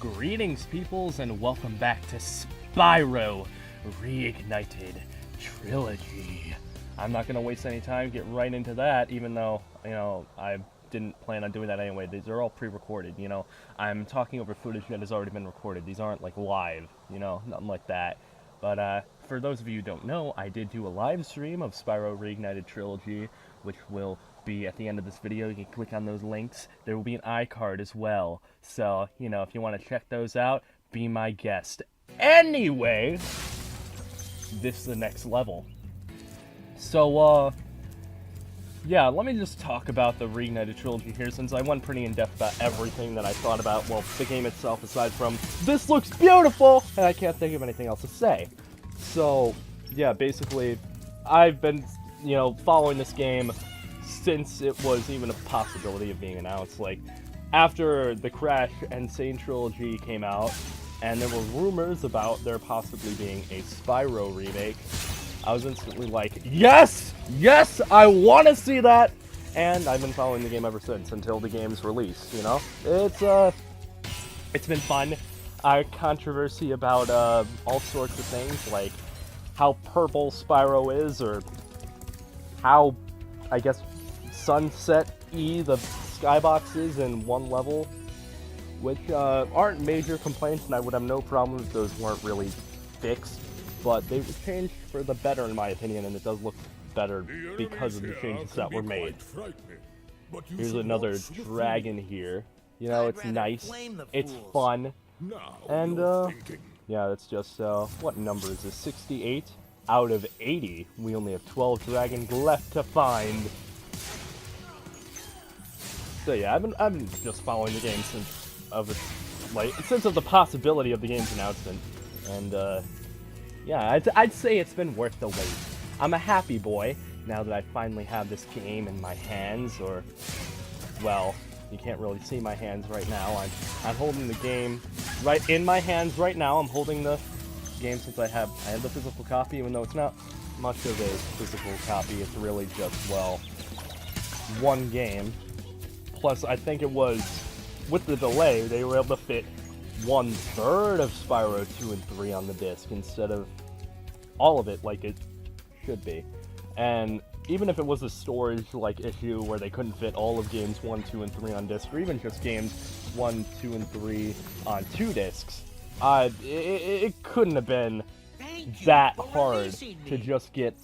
Greetings, peoples, and welcome back to Spyro Reignited Trilogy. I'm not going to waste any time, get right into that, even though, I didn't plan on doing that anyway. These are all pre-recorded, I'm talking over footage that has already been recorded. These aren't, like, live, nothing like that. But, for those of you who don't know, I did do a live stream of Spyro Reignited Trilogy, which will be at the end of this video. You can click on those links. There will be an iCard as well. So, if you want to check those out, be my guest. Anyway, this is the next level. So, yeah, let me just talk about the Reignited Trilogy here, since I went pretty in-depth about everything that I thought about, well, the game itself, aside from, this looks beautiful, and I can't think of anything else to say. So, yeah, basically, I've been, following this game since it was even a possibility of being announced. Like, after the Crash and Sane Trilogy came out, and there were rumors about there possibly being a Spyro remake, I was instantly like, yes! Yes! I want to see that! And I've been following the game ever since, until the game's release, It's been fun. Controversy about, all sorts of things, like how purple Spyro is, or how, I guess, Sunset-y the skybox is in one level, which, aren't major complaints, and I would have no problem if those weren't really fixed. But they were changed for the better, in my opinion, and it does look better because of the changes that were made. Here's another dragon here. It's nice, it's fun, and, yeah, that's just, what number is this? 68 out of 80. We only have 12 dragons left to find. So yeah, I've been just following the game since of the possibility of the game's announcement, and, yeah, I'd say it's been worth the wait. I'm a happy boy now that I finally have this game in my hands, or, well, you can't really see my hands right now. I'm holding the game right in my hands right now. I'm holding the game since I have the physical copy, even though it's not much of a physical copy. It's really just, well, one game. Plus, I think it was, with the delay, they were able to fit 1/3 of Spyro 2 and 3 on the disc instead of all of it like it should be. And even if it was a storage issue where they couldn't fit all of games 1, 2, and 3 on disc, or even just games 1, 2, and 3 on 2 discs, it couldn't have been that hard to just get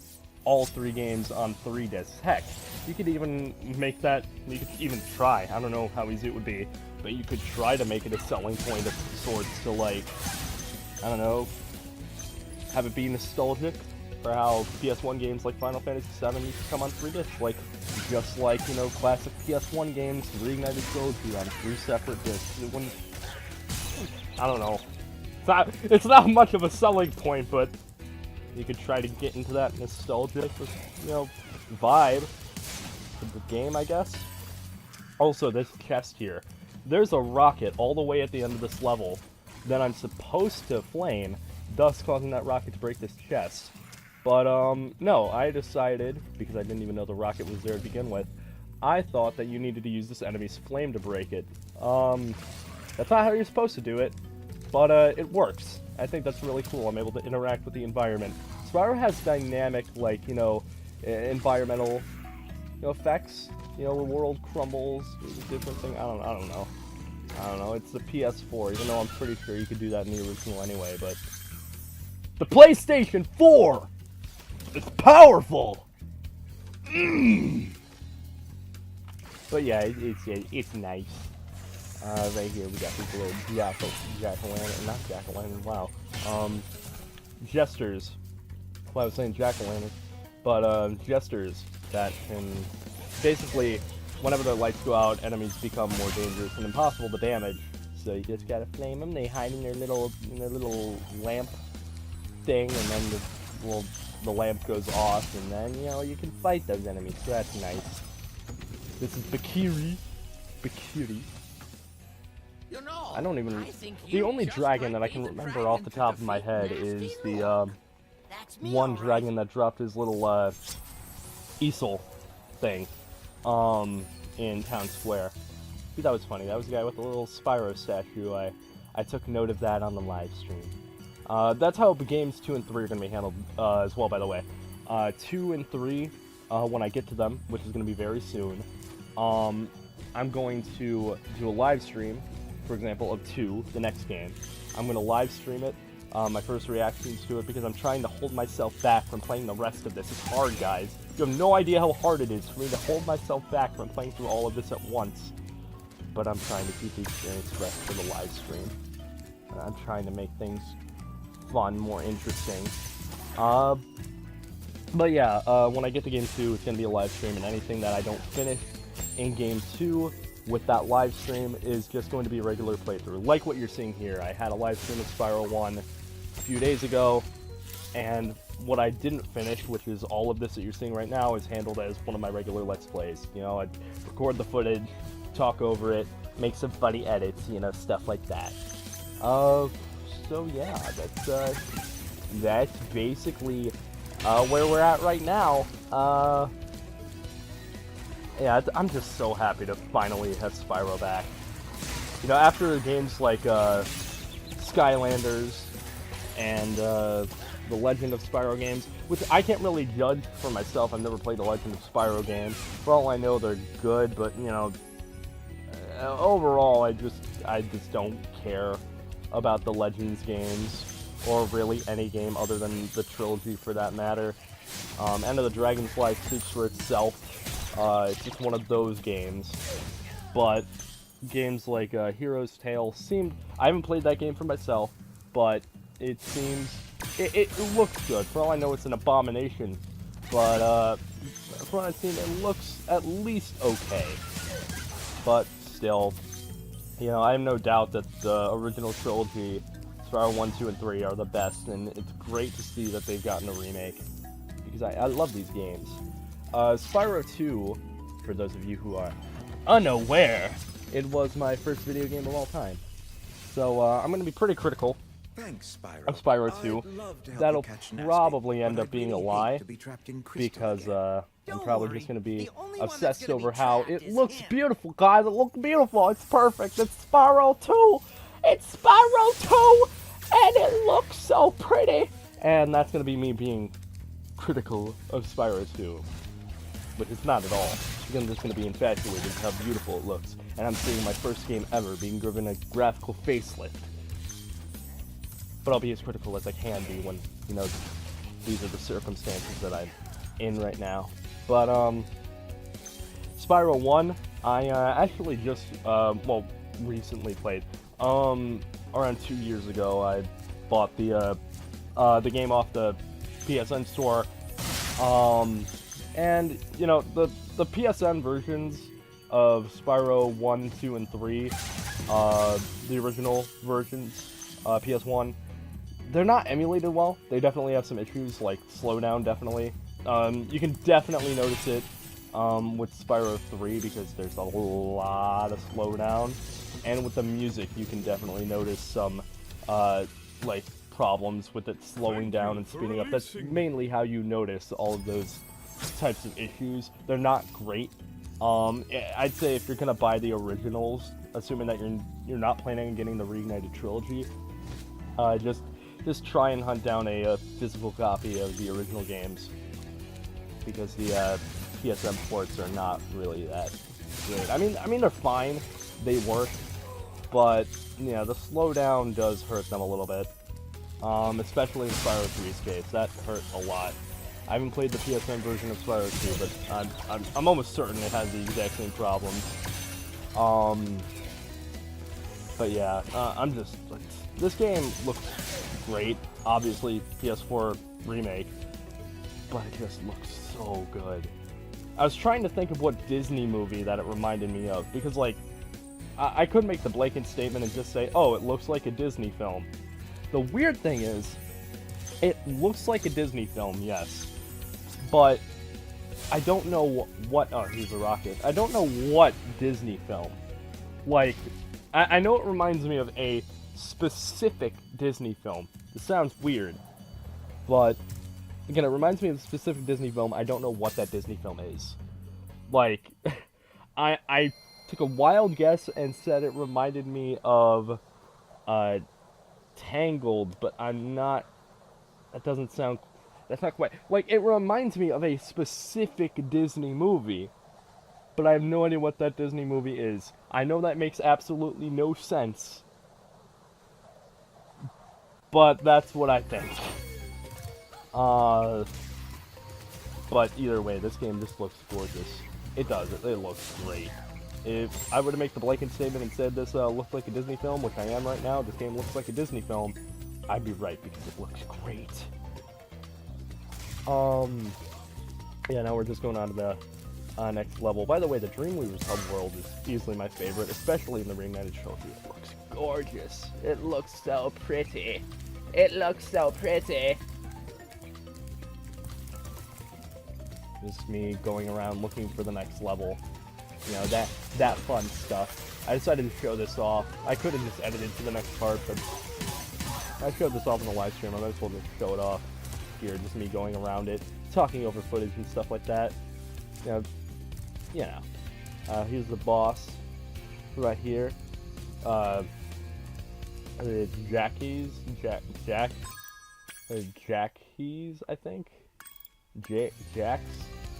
all 3 games on 3 discs. Heck, you could even make that, you could even try, I don't know how easy it would be, but you could try to make it a selling point of sorts to, like, I don't know, have it be nostalgic for how PS1 games like Final Fantasy VII used to come on 3 discs, just like, classic PS1 games, Reignited Trilogy on 3 separate discs. It wouldn't, I don't know, it's not much of a selling point, but you could try to get into that nostalgic, vibe of the game, I guess. Also, this chest here, there's a rocket all the way at the end of this level that I'm supposed to flame, thus causing that rocket to break this chest. But, no, I decided, because I didn't even know the rocket was there to begin with, I thought that you needed to use this enemy's flame to break it. That's not how you're supposed to do it, but, it works. I think that's really cool. I'm able to interact with the environment. Spyro has dynamic, environmental, effects. The world crumbles, different thing. I don't know. It's the PS4, even though I'm pretty sure you could do that in the original anyway, but the PlayStation 4 is powerful. But yeah, it's nice. Right here we got these little jack-o'-lantern, not jack-o'-lantern, wow. Jesters. Well, I was saying jack-o'-lantern, but jesters that can basically, whenever their lights go out, enemies become more dangerous and impossible to damage. So you just gotta flame them. They hide in their little lamp thing, and then the lamp goes off, and then you can fight those enemies. So that's nice. This is Bakiri. I don't even... The only dragon that I can remember off the top of my head is the one dragon that dropped his little easel thing in Town Square. I thought that was funny. That was the guy with the little Spyro statue. I took note of that on the live stream. That's how games 2 and 3 are going to be handled as well, by the way. 2 and 3, when I get to them, which is going to be very soon, I'm going to do a live stream, for example, of 2, the next game. I'm going to live stream it, my first reactions to it, because I'm trying to hold myself back from playing the rest of this. It's hard, guys. You have no idea how hard it is for me to hold myself back from playing through all of this at once. But I'm trying to keep the experience fresh for the live stream. I'm trying to make things fun, more interesting. But yeah, when I get to Game 2, it's going to be a live stream, and anything that I don't finish in Game 2 with that live stream is just going to be a regular playthrough. Like what you're seeing here. I had a live stream of Spyro 1 a few days ago, and what I didn't finish, which is all of this that you're seeing right now, is handled as one of my regular Let's Plays. You know, I'd record the footage, talk over it, make some funny edits, you know, stuff like that. So yeah, that's basically where we're at right now. Yeah, I'm just so happy to finally have Spyro back. You know, after games like Skylanders and the Legend of Spyro games, which I can't really judge for myself. I've never played the Legend of Spyro games. For all I know, they're good, but you know, overall, I just don't care about the Legends games, or really any game other than the trilogy for that matter. End of the Dragonfly speaks for itself. It's just one of those games. But games like Hero's Tale seemed... I haven't played that game for myself, but it seems... It looks good. For all I know, it's an abomination. But from what I've seen, it looks at least okay. But still, you know, I have no doubt that the original trilogy, Spyro 1, 2, and 3, are the best, and it's great to see that they've gotten a remake, because I love these games. Spyro 2, for those of you who are unaware, it was my first video game of all time. So I'm going to be pretty critical of Spyro 2. That'll probably end up being a lie, because I'm probably just going to be obsessed over how it looks beautiful, guys. It looks beautiful. It's perfect. It's Spyro 2. It's Spyro 2, and it looks so pretty. And that's going to be me being critical of Spyro 2. But it's not at all. I'm just going to be infatuated with how beautiful it looks. And I'm seeing my first game ever being given a graphical facelift. But I'll be as critical as I can be when, you know, these are the circumstances that I'm in right now. But, Spyro 1, I actually just, recently played. Around 2 years ago, I bought the game off the PSN store. And, you know, the PSN versions of Spyro 1, 2, and 3, the original versions, PS1, they're not emulated well. They definitely have some issues, like slowdown, definitely. You can definitely notice it with Spyro 3, because there's a lot of slowdown. And with the music, you can definitely notice some, like, problems with it slowing down and speeding up. That's mainly how you notice all of those types of issues. They're not great. I'd say if you're gonna buy the originals, assuming that you're not planning on getting the Reignited Trilogy, just try and hunt down a physical copy of the original games, because the PSN ports are not really that good. I mean they're fine, they work, but yeah, the slowdown does hurt them a little bit. Especially in Spyro 3's case, that hurt a lot. I haven't played the PSN version of Spyro 2, but I'm almost certain it has the exact same problems. But yeah, I'm just like, this game looks great. Obviously, PS4 remake, but it just looks so good. I was trying to think of what Disney movie that it reminded me of, because like, I could make the blanket statement and just say, oh, it looks like a Disney film. The weird thing is, it looks like a Disney film, yes, but I don't know what, oh, here's a rocket. I don't know what Disney film. Like, I know it reminds me of a specific Disney film. This sounds weird, but again, it reminds me of a specific Disney film. I don't know what that Disney film is. Like, I took a wild guess and said it reminded me of Tangled, but I'm not. That doesn't sound. That's not quite. Like, it reminds me of a specific Disney movie, but I have no idea what that Disney movie is. I know that makes absolutely no sense, but that's what I think. But either way, this game just looks gorgeous. It does. It looks great. If I were to make the blanket statement and said this looked like a Disney film, which I am right now, this game looks like a Disney film, I'd be right because it looks great. Yeah, now we're just going on to the next level. By the way, the Dreamweaver's Hub world is easily my favorite, especially in the Reignited Trilogy. It looks gorgeous. It looks so pretty. It looks so pretty. Just me going around looking for the next level. You know, that fun stuff. I decided to show this off. I could have just edited to the next part, but I showed this off in the live stream. I might as well just show it off here. Just me going around it, talking over footage and stuff like that. You know. Here's the boss right here. Jackie's, Jackies, I think. Jacks.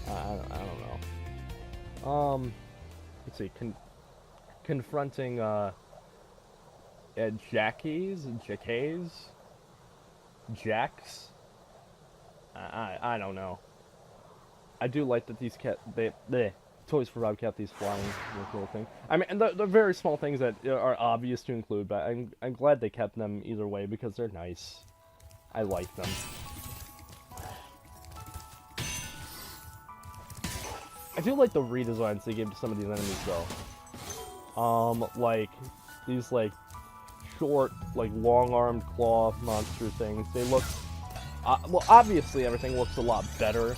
I don't know. Let's see. Confronting Jackies, Jacks. I don't know. I do like that these Toys for Bob kept these flying little thing. I mean, they're very small things that are obvious to include, but I'm glad they kept them either way because they're nice. I like them. I do like the redesigns they gave to some of these enemies though. Like these like short, like long-armed claw monster things. They look well, obviously everything looks a lot better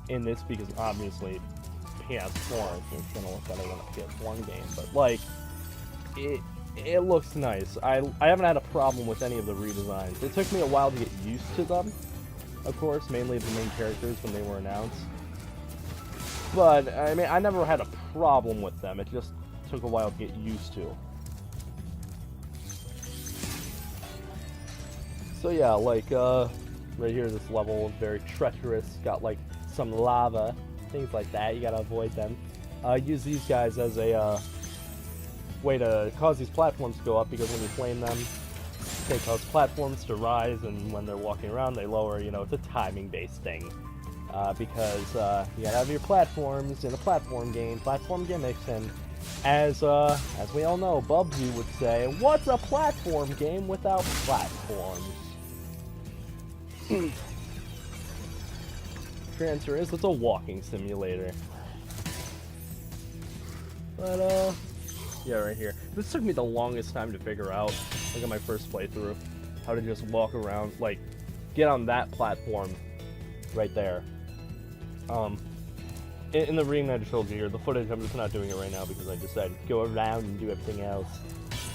in this because obviously PS4 is gonna look better than a PS1 game, but like it looks nice. I haven't had a problem with any of the redesigns. It took me a while to get used to them, of course, mainly the main characters when they were announced. But I mean, I never had a problem with them. It just took a while to get used to. So yeah, like right here, this level is very treacherous. Got like some lava, things like that. You gotta avoid them. Use these guys as a way to cause these platforms to go up, because when you flame them, they cause platforms to rise, and when they're walking around, they lower. You know, it's a timing-based thing. Because you gotta have your platforms in a platform game, platform gimmicks, and as we all know, Bubsy would say, "What's a platform game without platforms?" The answer is, it's a walking simulator. But yeah, right here. This took me the longest time to figure out, like on my first playthrough, how to just walk around, like get on that platform right there. In the Reignited Trilogy here, the footage, I'm just not doing it right now because I decided to go around and do everything else.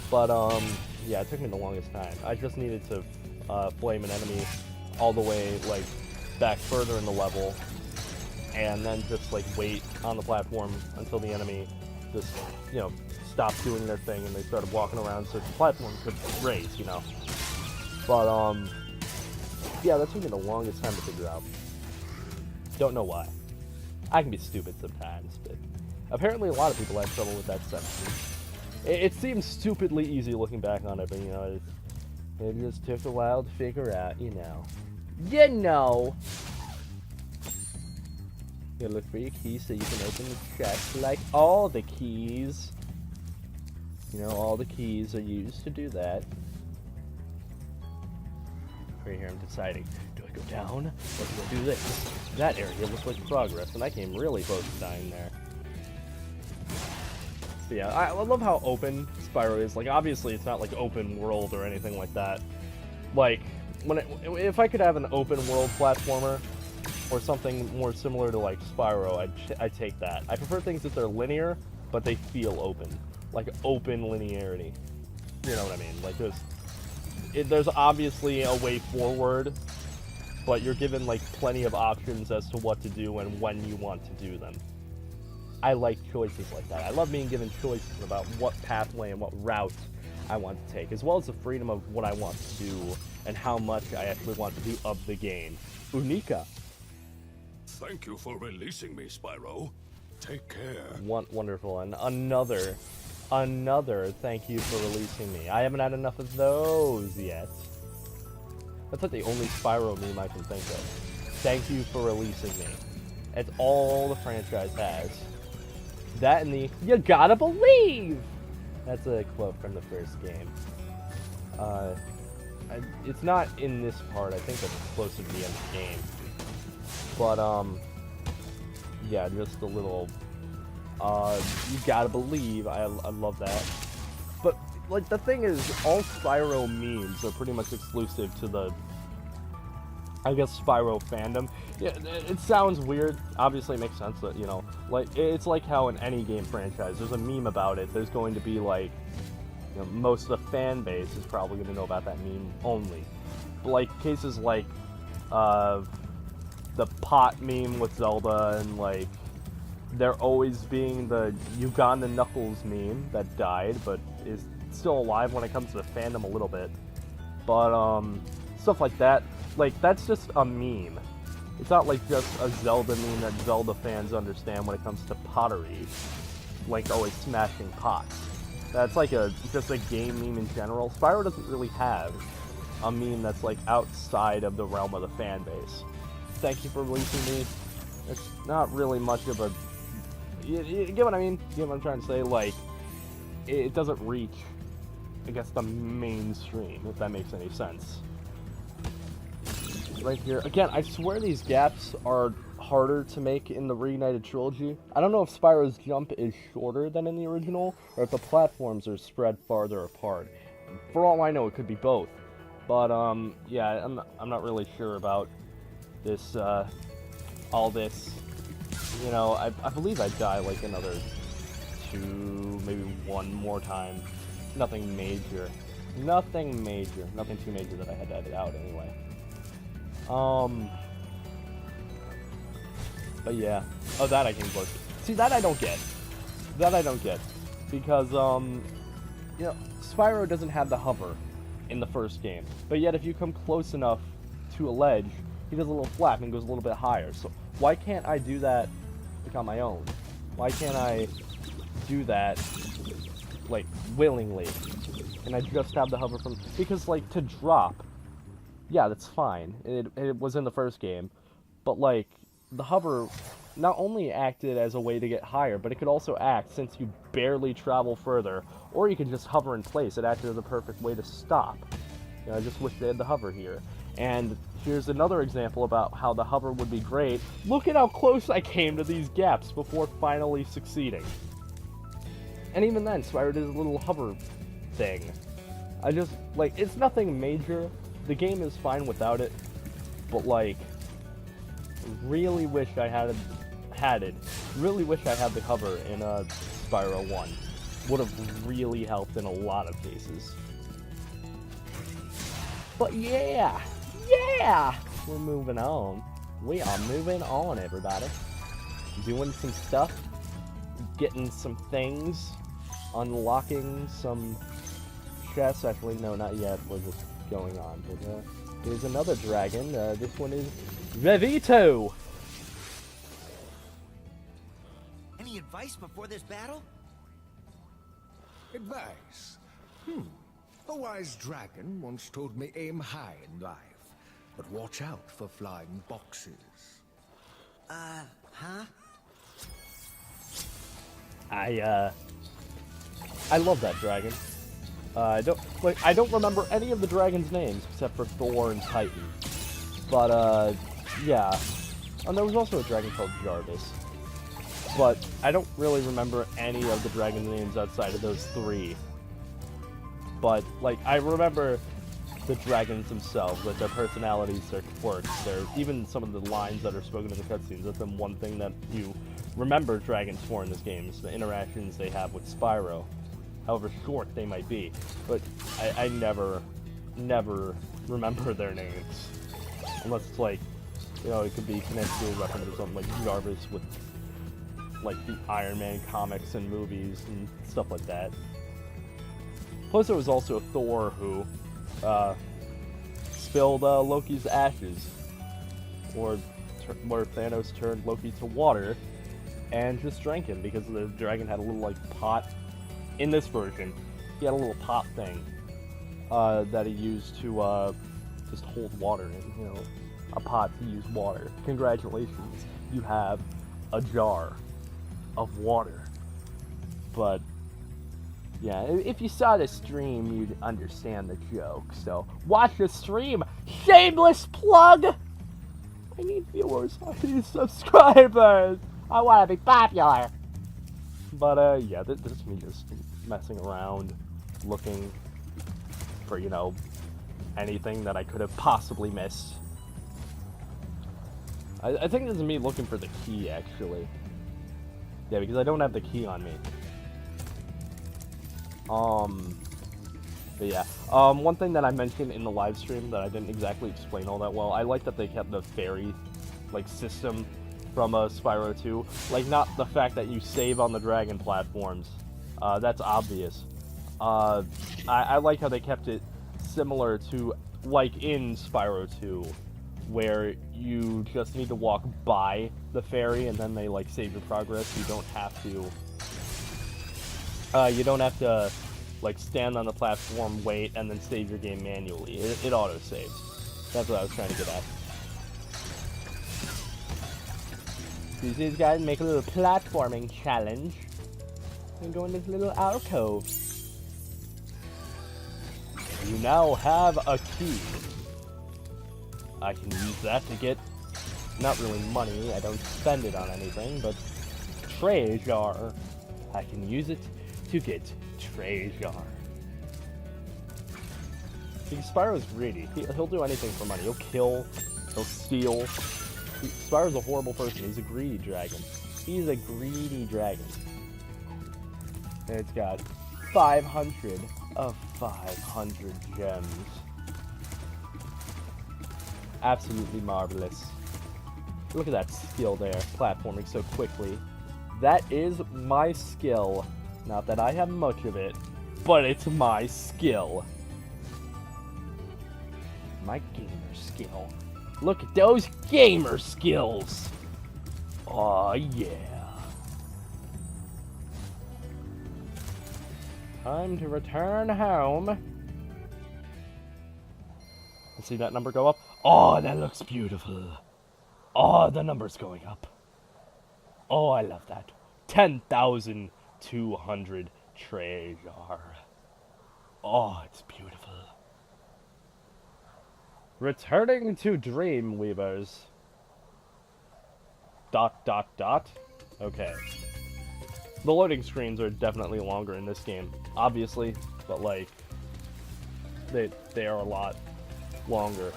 But, yeah, it took me the longest time. I just needed to, flame an enemy all the way, like, back further in the level, and then just, like, wait on the platform until the enemy just, you know, stopped doing their thing and they started walking around so the platform could raise, you know. But, yeah, that took me the longest time to figure out. Don't know why. I can be stupid sometimes, but apparently a lot of people have trouble with that section. It seems stupidly easy looking back on it, but you know, it just took a while to figure out, you know. You know! You look for your keys so you can open the chest like all the keys. You know, all the keys are used to do that. Right here I'm deciding, do I go down or do I do this? That area looks like progress, and I came really close to dying there. But yeah, I love how open Spyro is. Like, obviously it's not like open world or anything like that. Like, if I could have an open world platformer or something more similar to like Spyro, I'd take that. I prefer things that they're linear, but they feel open. like open linearity. You know what I mean? Like there's obviously a way forward, but you're given like plenty of options as to what to do and when you want to do them. I like choices like that. I love being given choices about what pathway and what route I want to take, as well as the freedom of what I want to do and how much I actually want to do of the game. Unica. Thank you for releasing me, Spyro. Take care. Wonderful. And another thank you for releasing me. I haven't had enough of those yet. That's like the only Spyro meme I can think of. Thank you for releasing me. It's all the franchise has. That and the "you gotta believe." That's a quote from the first game. It's not in this part. I think it's closer to the end of the game. But yeah, just a little. You gotta believe. I love that. But like the thing is, all Spyro memes are pretty much exclusive to the, I guess, Spyro fandom. Yeah, it sounds weird. Obviously, it makes sense that, you know, like, it's like how in any game franchise, there's a meme about it. There's going to be, like, you know, most of the fan base is probably going to know about that meme only. But, like, cases like, the pot meme with Zelda, and, like, there always being the Uganda Knuckles meme that died, but is still alive when it comes to the fandom a little bit. But, stuff like that. Like, that's just a meme. It's not like just a Zelda meme that Zelda fans understand when it comes to pottery. Like always smashing pots. That's like just a game meme in general. Spyro doesn't really have a meme that's like outside of the realm of the fan base. Thank you for releasing me. It's not really much of a... You get what I mean? You get what I'm trying to say? Like, it doesn't reach, I guess, the mainstream, if that makes any sense. Right here. Again, I swear these gaps are harder to make in the Reignited Trilogy. I don't know if Spyro's jump is shorter than in the original, or if the platforms are spread farther apart. For all I know, it could be both. But, yeah, I'm not really sure about this, all this. You know, I believe I'd die, like, another 2, maybe 1 more time. Nothing major. Nothing major. Nothing too major that I had to edit out, anyway. But yeah. Oh, that I can close. See, that I don't get. That I don't get. Because, you know, Spyro doesn't have the hover in the first game. But yet, if you come close enough to a ledge, he does a little flap and goes a little bit higher. So, why can't I do that, like, on my own? Why can't I do that, like, willingly? And I just have the hover from... Because, like, to drop... Yeah, that's fine. It was in the first game. But, like, the hover not only acted as a way to get higher, but it could also act, since you barely travel further, or you could just hover in place. It acted as a perfect way to stop. You know, I just wish they had the hover here. And here's another example about how the hover would be great. Look at how close I came to these gaps before finally succeeding. And even then, Spyro did a little hover thing. I just, like, it's nothing major. The game is fine without it, but, like, really wish I had it. Really wish I had the hover in Spyro 1. Would have really helped in a lot of cases. But yeah! We're moving on. We are moving on, everybody. Doing some stuff, getting some things, unlocking some chests. Actually, no, not yet. We're just going on. But there's another dragon. This one is Revito. Any advice before this battle? Advice? A wise dragon once told me aim high in life, but watch out for flying boxes. Huh? I love that dragon. I don't remember any of the dragon's names except for Thor and Titan. But yeah. And there was also a dragon called Jarvis. But I don't really remember any of the dragon names outside of those 3. But, like, I remember the dragons themselves, like their personalities, their quirks, even some of the lines that are spoken in the cutscenes. That's the one thing that you remember dragons for in this game, is the interactions they have with Spyro. however short they might be. But I never remember their names. Unless it's like, you know, it could be connected to a reference or something like Jarvis with, like, the Iron Man comics and movies and stuff like that. Plus, there was also Thor who spilled Loki's ashes, or where Thanos turned Loki to water and just drank him because the dragon had a little, like, pot. In this version, he had a little pot thing that he used to just hold water in, you know, a pot to use water. Congratulations, you have a jar of water. But yeah, if you saw the stream, you'd understand the joke. So watch the stream. Shameless plug. I need viewers. I need subscribers. I want to be popular. But yeah, this is me just messing around, looking for, you know, anything that I could have possibly missed. I think this is me looking for the key, actually. Yeah, because I don't have the key on me. But yeah. One thing that I mentioned in the live stream that I didn't exactly explain all that well, I like that they kept the fairy, like, system from Spyro 2. Like, not the fact that you save on the dragon platforms. That's obvious. I like how they kept it similar to, like, in Spyro 2, where you just need to walk by the fairy and then they, like, save your progress. You don't have to, like, stand on the platform, wait, and then save your game manually. It auto-saves. That's what I was trying to get at. These guys make a little platforming challenge and go in this little alcove. You now have a key. I can use that to get, not really money, I don't spend it on anything, but treasure. I can use it to get treasure. Because Spyro's greedy. He'll do anything for money. He'll kill, he'll steal. Spyro's a horrible person. He's a greedy dragon. He's a greedy dragon. And it's got 500 of 500 gems. Absolutely marvelous. Look at that skill there, platforming so quickly. That is my skill. Not that I have much of it, but it's my skill. My gamer skill. Look at those gamer skills! Aw, yeah. Time to return home. See that number go up? Oh, that looks beautiful. Oh, the number's going up. Oh, I love that. 10,200 treasure. Oh, it's beautiful. Returning to Dreamweavers. ... Okay. The loading screens are definitely longer in this game, obviously, but like, they are a lot longer.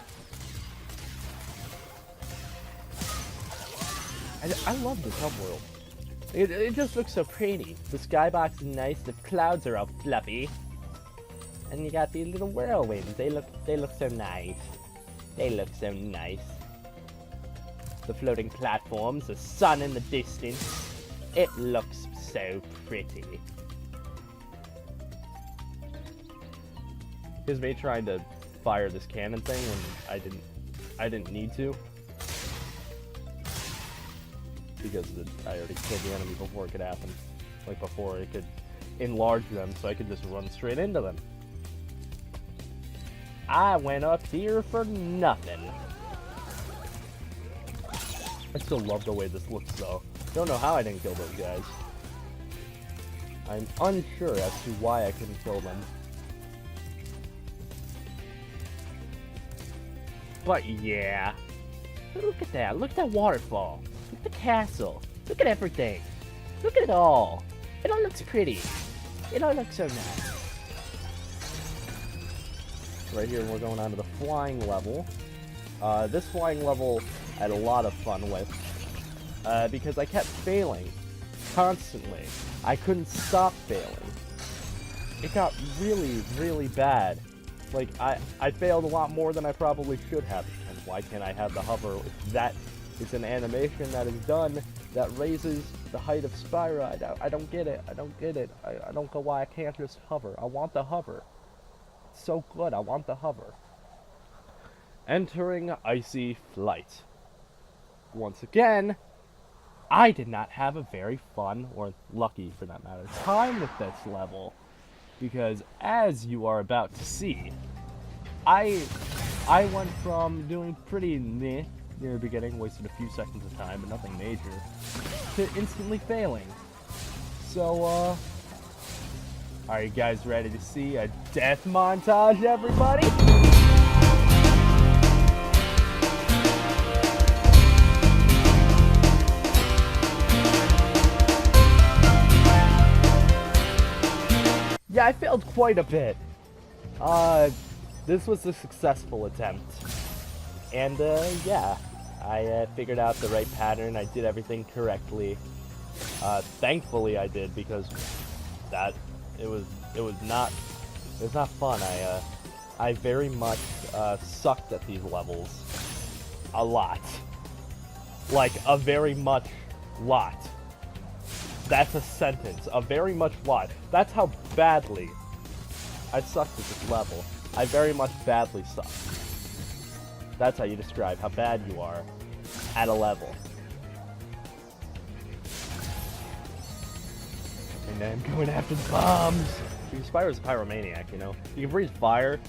I love this hub world. It just looks so pretty. The skybox is nice, the clouds are all fluffy. And you got these little whirlwinds. They look so nice. They look so nice. The floating platforms, the sun in the distance. It looks so pretty. Here's me trying to fire this cannon thing when I didn't need to. Because I already killed the enemy before it could happen. Like before it could enlarge them, so I could just run straight into them. I went up here for nothing. I still love the way this looks though. Don't know how I didn't kill those guys. I'm unsure as to why I couldn't kill them. But yeah. Look at that. Look at that waterfall. Look at the castle. Look at everything. Look at it all. It all looks pretty. It all looks so nice. Right here, we're going on to the flying level. This flying level I had a lot of fun with. Because I kept failing. Constantly. I couldn't stop failing. it got really, really bad. Like, I failed a lot more than I probably should have. And why can't I have the hover if that is an animation that is done that raises the height of Spyro? I don't get it. I don't get it. I don't know why I can't just hover. I want the hover. It's so good. I want the hover. Entering Icy Flight. Once again, I did not have a very fun, or lucky for that matter, time with this level. Because as you are about to see, I went from doing pretty meh near the beginning, wasted a few seconds of time, but nothing major, to instantly failing. So, are you guys ready to see a death montage, everybody? Yeah, I failed quite a bit. This was a successful attempt. And, yeah, I figured out the right pattern. I did everything correctly. Thankfully I did, because it was not fun. I very much, sucked at these levels. A lot. Like, a very much lot. That's a sentence. A very much lot. That's how badly I sucked at this level. I very much badly suck. That's how you describe how bad you are at a level. And then I'm going after the bombs. Because Spyro's a pyromaniac, you know? You can breathe fire.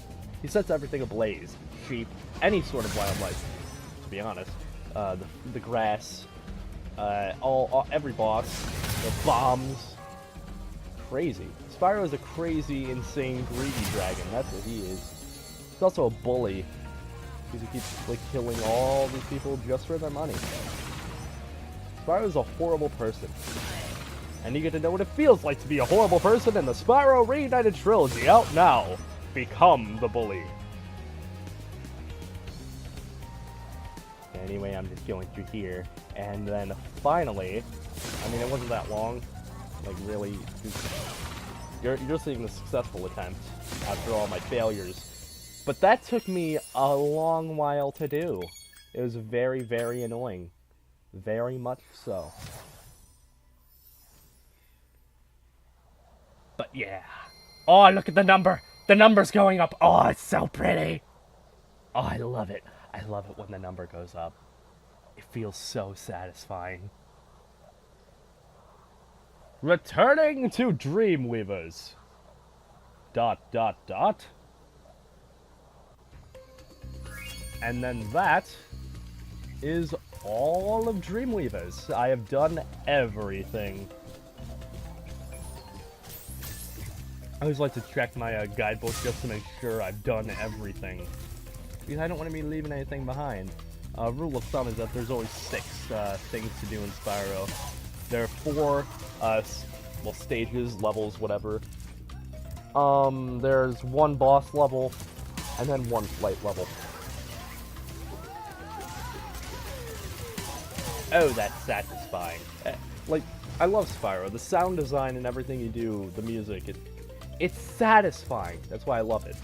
He sets everything ablaze. Sheep. Any sort of wildlife, to be honest. The grass. Every boss. The bombs. Crazy. Spyro is a crazy, insane, greedy dragon. That's what he is. He's also a bully. Because he keeps, like, killing all these people just for their money. Spyro is a horrible person. And you get to know what it feels like to be a horrible person in the Spyro Reignited Trilogy. Out now. Become the bully. Anyway, I'm just going through here. And then finally, I mean, it wasn't that long. Like, really, you're seeing the successful attempt after all my failures. But that took me a long while to do. It was very, very annoying. Very much so. But yeah. Oh, look at the number! The number's going up! Oh, it's so pretty! Oh, I love it. I love it when the number goes up. It feels so satisfying. Returning to Dreamweavers. ... And then that is all of Dreamweavers. I have done everything. I always like to check my guidebook just to make sure I've done everything. Because I don't want to be leaving anything behind. Rule of thumb is that there's always 6 things to do in Spyro. There are 4 well, stages, levels, whatever. There's 1 boss level, and then 1 flight level. Oh, that's satisfying. Like, I love Spyro. The sound design and everything you do, the music, it's satisfying. That's why I love it.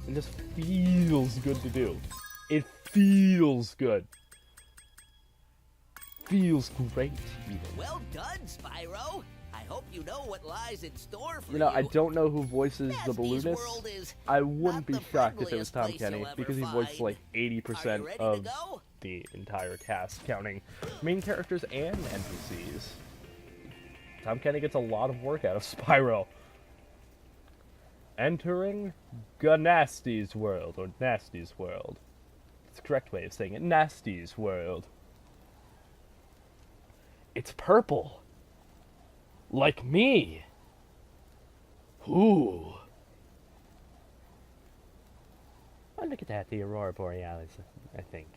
It just feels good to do. It feels good. Feels great, even. Well done, Spyro. I hope you know what lies in store for you. You know, I don't know who voices the balloonist. I wouldn't be shocked if it was Tom Kenny, because he voiced like 80% of the entire cast, counting main characters and NPCs. Tom Kenny gets a lot of work out of Spyro. Entering Ganasty's world, or Nasty's world. It's the correct way of saying it. Nasty's world. It's purple. Like me. Ooh. Oh, look at that, the Aurora Borealis, I think.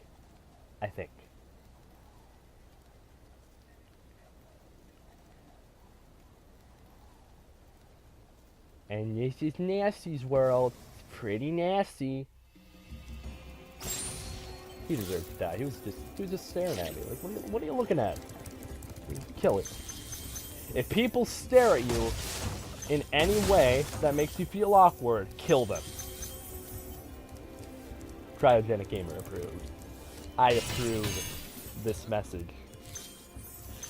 And this is Nasty's world. It's pretty nasty. He deserves to die. He was just staring at me. Like, what are you looking at? Kill it. If people stare at you, in any way that makes you feel awkward, kill them. Cryogenic Gamer approved. I approve this message.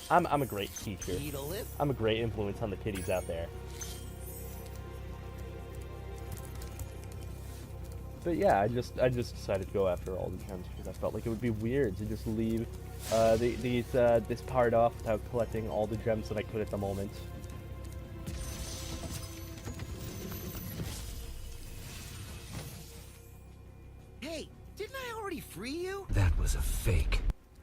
I'm a great teacher. Need a lift? I'm a great influence on the kiddies out there. But yeah, I just decided to go after all the gems because I felt like it would be weird to just leave this part off without collecting all the gems that I could at the moment. Hey, didn't I already free you? That was a fake.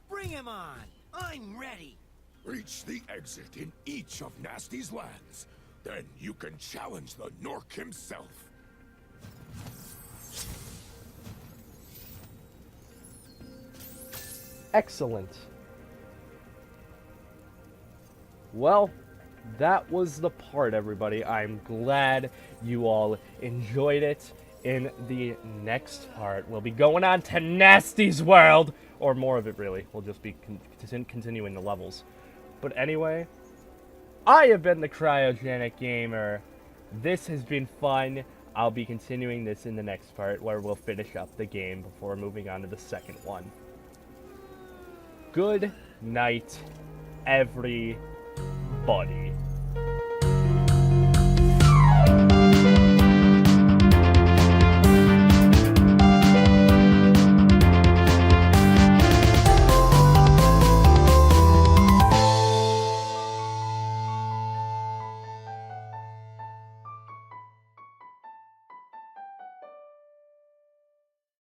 Bring him on. I'm ready. Reach the exit in each of Nasty's lands. Then you can challenge the Nork himself. Excellent. Well, that was the part, everybody. I'm glad you all enjoyed it. In the next part, we'll be going on to Nasty's world, or more of it, really. We'll just be continuing the levels. But anyway, I have been the Cryogenic Gamer. This has been fun. I'll be continuing this in the next part, where we'll finish up the game before moving on to the second one. Good night, everybody.